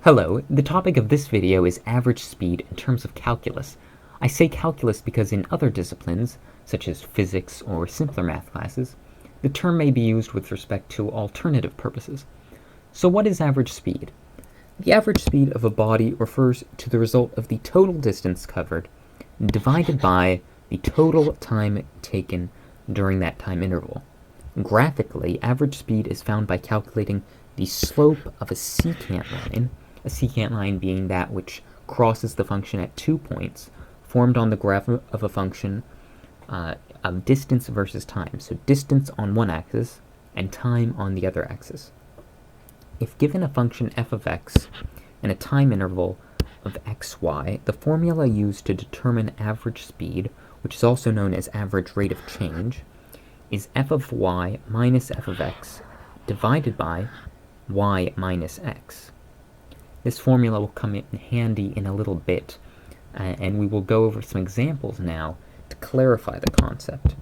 Hello, the topic of this video is average speed in terms of calculus. I say calculus because in other disciplines, such as physics or simpler math classes, the term may be used with respect to alternative purposes. So what is average speed? The average speed of a body refers to the result of the total distance covered divided by the total time taken during that time interval. Graphically, average speed is found by calculating the slope of a secant line being that which crosses the function at 2 points, formed on the graph of a function of distance versus time, so distance on one axis and time on the other axis. If given a function f of x and a time interval of xy, the formula used to determine average speed, which is also known as average rate of change, is f of y minus f of x divided by y minus x. This formula will come in handy in a little bit, and we will go over some examples now to clarify the concept.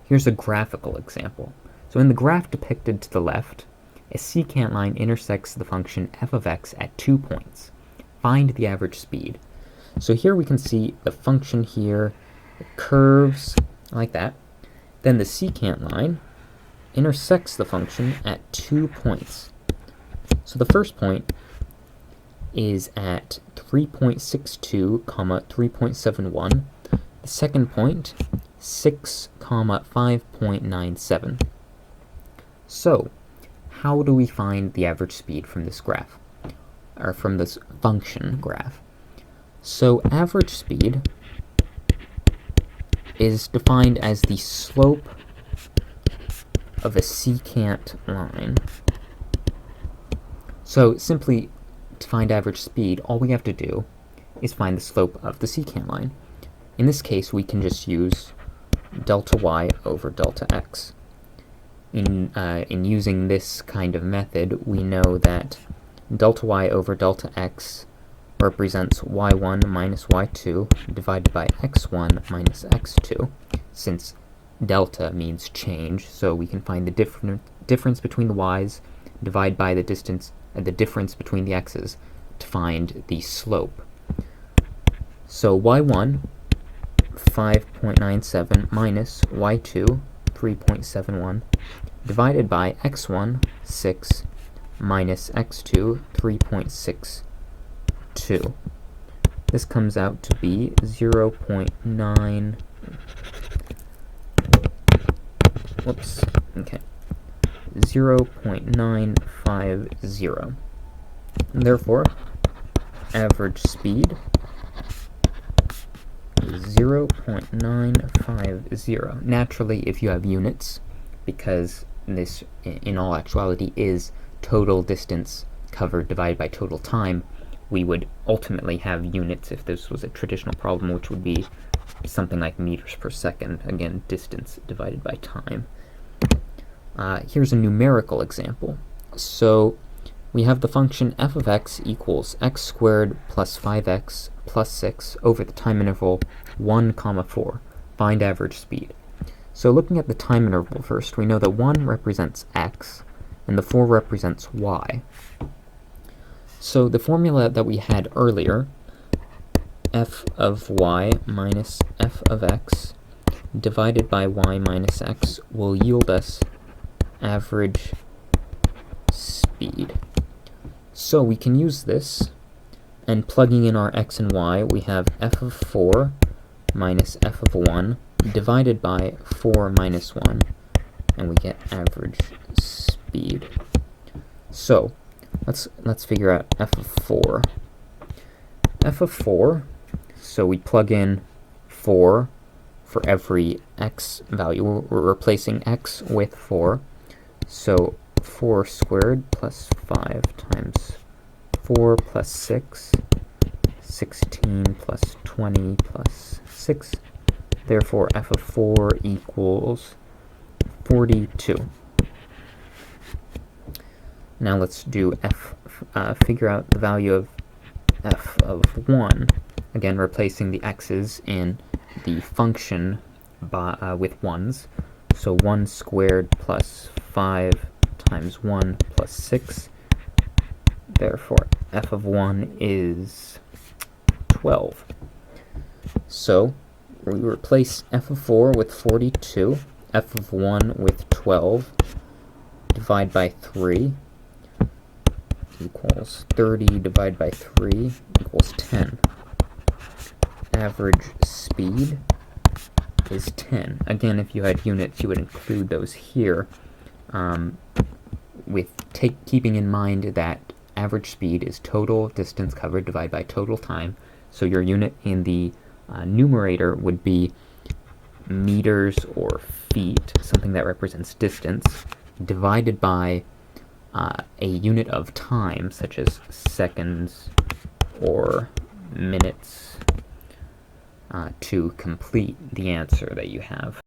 Here's a graphical example. So in the graph depicted to the left, a secant line intersects the function f of x at 2 points. Find the average speed. So here we can see the function here, it curves like that. Then the secant line intersects the function at 2 points. So the first point is at 3.62, 3.71. The second point, 6, 5.97. So, how do we find the average speed from this graph, or from this function graph? So, average speed is defined as the slope of a secant line. So, simply to find average speed, all we have to do is find the slope of the secant line. In this case, we can just use delta y over delta x. In using this kind of method, we know that delta y over delta x represents y1 minus y2 divided by x1 minus x2, since delta means change, so we can find the difference between the y's, divide by the distance, the difference between the x's, to find the slope. So y1, 5.97 minus y2, 3.71, divided by x1, 6, minus x2, 3.62. This comes out to be 0.9. Whoops. Okay. 0.950. Therefore, average speed is 0.950. Naturally, if you have units, because this, in all actuality, is total distance covered divided by total time, we would ultimately have units if this was a traditional problem, which would be something like meters per second. Again, distance divided by time. Here's a numerical example. So we have the function f of x equals x squared plus 5x plus 6 over the time interval 1, 4. Find average speed. So looking at the time interval first, we know that 1 represents x and the 4 represents y. So the formula that we had earlier, f of y minus f of x divided by y minus x, will yield us average speed. So we can use this, and plugging in our x and y, we have f of 4 minus f of 1 divided by 4 minus 1, and we get average speed. So let's figure out f of 4. f of 4, so we plug in 4 for every x value. We're replacing x with 4. So 4 squared plus 5 times 4 plus 6, 16 plus 20 plus 6. Therefore, f of 4 equals 42. Now let's do figure out the value of f of 1. Again, replacing the x's in the function with 1's. So 1 squared plus 5 times 1 plus 6. Therefore, f of 1 is 12. So we replace f of 4 with 42, f of 1 with 12, divide by 3 equals 30 divided by 3 equals 10. Average speed is 10. Again, if you had units, you would include those here, with keeping in mind that average speed is total distance covered divided by total time. So your unit in the numerator would be meters or feet, something that represents distance, divided by a unit of time, such as seconds or minutes, to complete the answer that you have.